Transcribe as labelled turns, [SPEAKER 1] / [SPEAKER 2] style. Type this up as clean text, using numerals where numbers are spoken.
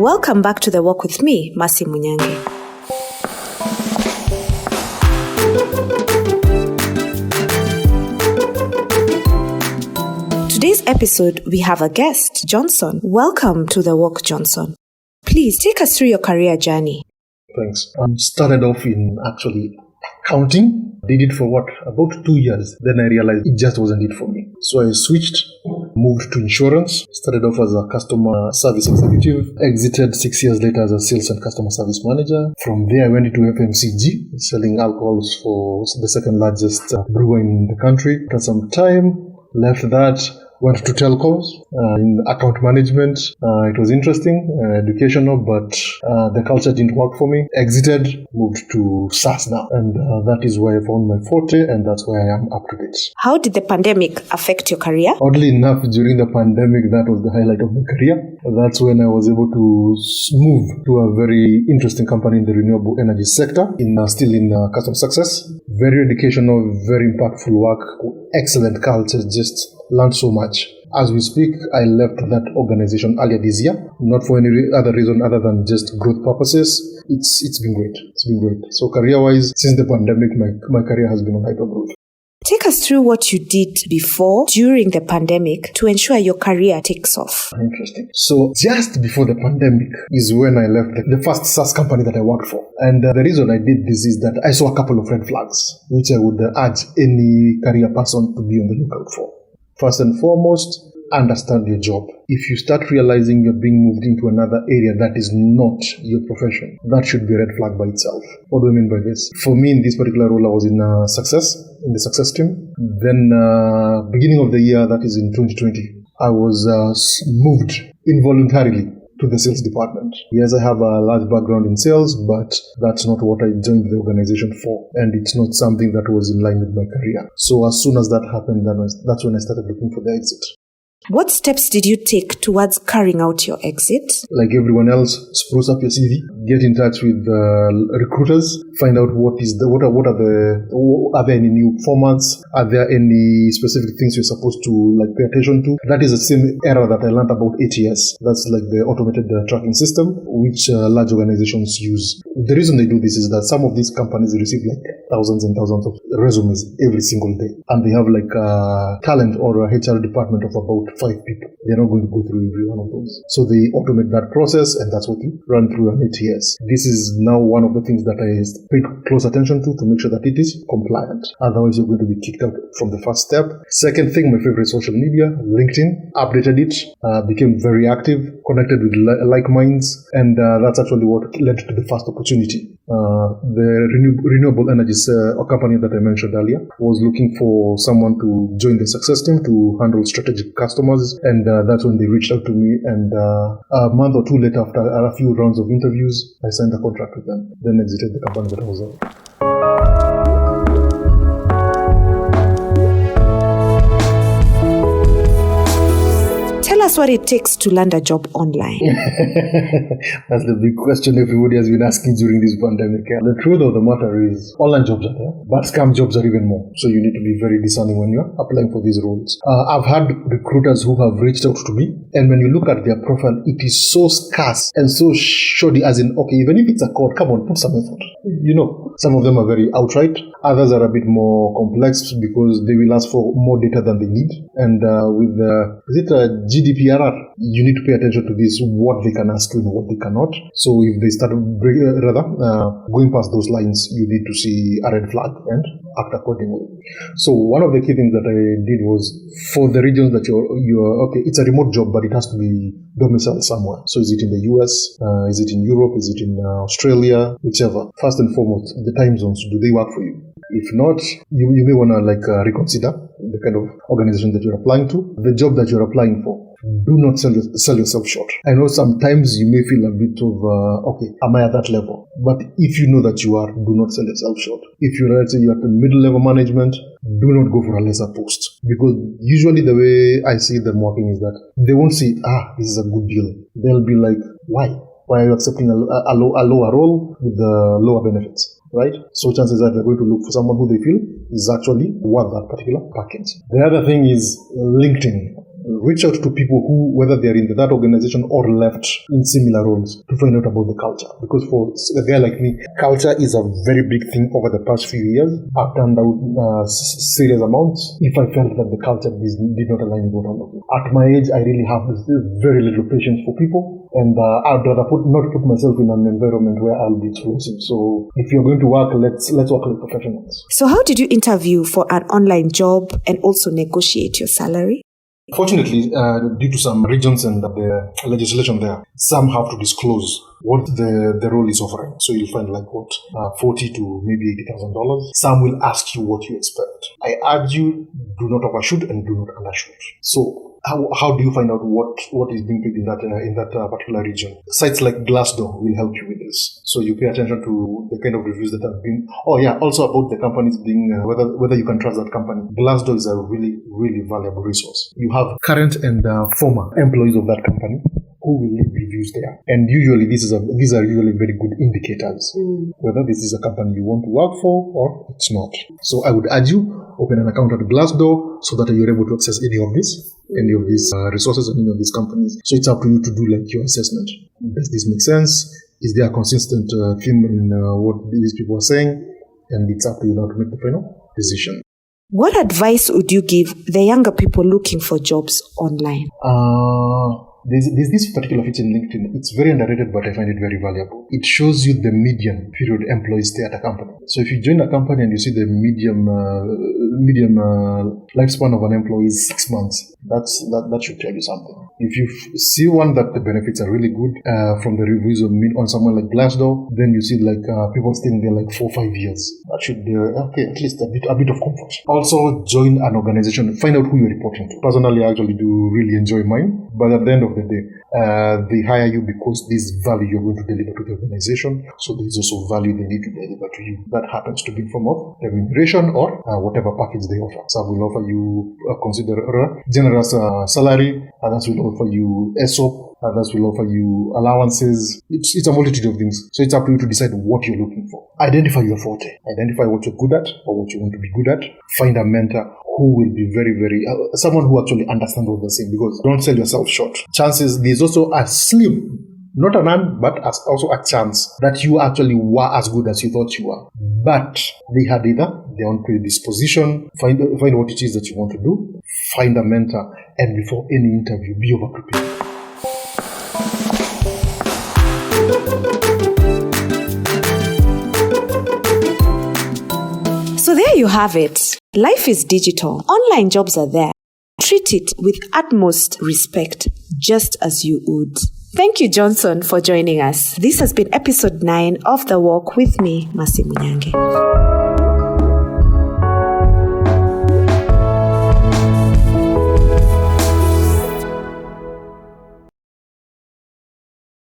[SPEAKER 1] Welcome back to The Walk with me, Masi Munyangi. Today's episode, we have a guest, Johnson. Welcome to The Walk, Johnson. Please take us through your career journey.
[SPEAKER 2] Thanks. I started off in actually accounting. Did it for about 2 years. Then I realized it just wasn't it for me. So I switched, moved to insurance, started off as a customer service executive, exited 6 years later as a sales and customer service manager. From there, I went into FMCG, selling alcohols for the second largest brewer in the country. After some time, left that, went to telcos in account management. It was interesting, educational, but the culture didn't work for me. Exited, moved to SaaS now. And that is where I found my forte, and that's where I am up to date.
[SPEAKER 1] How did the pandemic affect your career?
[SPEAKER 2] Oddly enough, during the pandemic, that was the highlight of my career. That's when I was able to move to a very interesting company in the renewable energy sector, still in customer success. Very educational, very impactful work, excellent culture, just learned so much. As we speak, I left that organization earlier this year, not for any other reason other than just growth purposes. It's been great. It's been great. So career-wise, since the pandemic, my career has been on hypergrowth.
[SPEAKER 1] Take us through what you did before, during the pandemic, to ensure your career takes off.
[SPEAKER 2] Interesting. So just before the pandemic is when I left the first SaaS company that I worked for. And the reason I did this is that I saw a couple of red flags, which I would urge any career person to be on the lookout for. First and foremost, understand your job. If you start realizing you're being moved into another area that is not your profession, that should be a red flag by itself. What do I mean by this? For me, in this particular role, I was in the success team. Then, beginning of the year, that is in 2020, I was moved involuntarily to the sales department. Yes, I have a large background in sales, but that's not what I joined the organization for. And it's not something that was in line with my career. So as soon as that happened, that's when I started looking for the exit.
[SPEAKER 1] What steps did you take towards carrying out your exit?
[SPEAKER 2] Like everyone else, spruce up your CV, get in touch with recruiters, find out are there any new formats, are there any specific things you're supposed to pay attention to. That is the same error that I learned about ATS. That's like the automated tracking system, which large organizations use. The reason they do this is that some of these companies receive thousands and thousands of resumes every single day, and they have a talent or a HR department of about 5 people. They're not going to go through every one of those. So they automate that process, and that's what you run through an ATS. This is now one of the things that I pay close attention to make sure that it is compliant. Otherwise, you're going to be kicked out from the first step. Second thing, my favorite social media, LinkedIn. Updated it, became very active, connected with like minds, and that's actually what led to the first opportunity. The renewable energies company that I mentioned earlier was looking for someone to join the success team to handle strategic customers, and that's when they reached out to me, and a month or two later, after a few rounds of interviews, I signed a contract with them, then exited the company that I was at.
[SPEAKER 1] Tell us what it takes to land a job online.
[SPEAKER 2] That's the big question everybody has been asking during this pandemic. The truth of the matter is, online jobs are there, but scam jobs are even more. So you need to be very discerning when you're applying for these roles. I've had recruiters who have reached out to me, and when you look at their profile, it is so scarce and so shoddy, as in, okay, even if it's a code, come on, put some effort. Some of them are very outright. Others are a bit more complex because they will ask for more data than they need. And with GDPR, you need to pay attention to this, what they can ask you and what they cannot. So if they start going past those lines, you need to see a red flag and act accordingly. So one of the key things that I did was, for the regions that you're okay, it's a remote job, but it has to be domiciled somewhere. So is it in the US? Is it in Europe? Is it in Australia? Whichever. First and foremost, the time zones, do they work for you? If not, you may want to reconsider the kind of organization that you're applying to, the job that you're applying for. Do not sell yourself short. I know sometimes you may feel a bit of, okay, am I at that level? But if you know that you are, do not sell yourself short. If you're, let's say, you're at the middle level management, do not go for a lesser post. Because usually the way I see them working is that they won't say, this is a good deal. They'll be like, why? Why are you accepting a lower role with the lower benefits? Right? So chances are they're going to look for someone who they feel is actually worth that particular package. The other thing is LinkedIn. reach out to people who, whether they're in that organization or left in similar roles, to find out about the culture. Because for a guy like me, culture is a very big thing over the past few years. I've done serious amounts if I felt that the culture did not align with what I'm looking for. At my age, I really have very little patience for people, and I'd rather not put myself in an environment where I'll be explosive. So if you're going to work, let's work like professionals.
[SPEAKER 1] So how did you interview for an online job and also negotiate your salary?
[SPEAKER 2] Fortunately, due to some regions and the legislation there, some have to disclose what the role is offering. So you'll find like $40,000 to maybe $80,000. Some will ask you what you expect. I urge you, do not overshoot and do not undershoot. So how do you find out what is being paid in that particular region? Sites like Glassdoor will help you with this. So you pay attention to the kind of reviews that have been. Oh yeah, also about the companies being whether you can trust that company. Glassdoor is a really, really valuable resource. You have current and former employees of that company who will leave reviews there, and usually these are usually very good indicators whether this is a company you want to work for or it's not. So I would urge you, open an account at Glassdoor so that you're able to access any of these resources and any of these companies. So it's up to you to do like your assessment. Does this make sense? Is there a consistent theme in what these people are saying? And it's up to you now to make the final decision.
[SPEAKER 1] What advice would you give the younger people looking for jobs online?
[SPEAKER 2] There's this particular feature in LinkedIn. It's very underrated, but I find it very valuable. It shows you the median period employees stay at a company. So if you join a company and you see the medium lifespan of an employee is 6 months, that should tell you something. If you see one that the benefits are really good from the reviews on someone like Glassdoor, then you see like people staying there like 4 or 5 years. That should be at least a bit of comfort. Also, join an organization. Find out who you're reporting to. Personally, I actually do really enjoy mine, but at the end of the day, they hire you because this value you're going to deliver to the organization. So there's also value they need to deliver to you. That happens to be in form of remuneration or whatever package they offer. Some will offer you consider generous salary. Others will offer you ESOP. Others will offer you allowances. It's a multitude of things. So it's up to you to decide what you're looking for. Identify your forte. Identify what you're good at or what you want to be good at. Find a mentor who will be very, very, someone who actually understands what they're saying, because don't sell yourself short. Chances, there's also a slim, not a none, but also a chance that you actually were as good as you thought you were. But they had either their own predisposition, find what it is that you want to do, find a mentor, and before any interview, be over-prepared.
[SPEAKER 1] So there you have it. Life is digital. Online jobs are there. Treat it with utmost respect, just as you would. Thank you, Johnson, for joining us. This has been episode 9 of The Walk with me, Masi Munyange.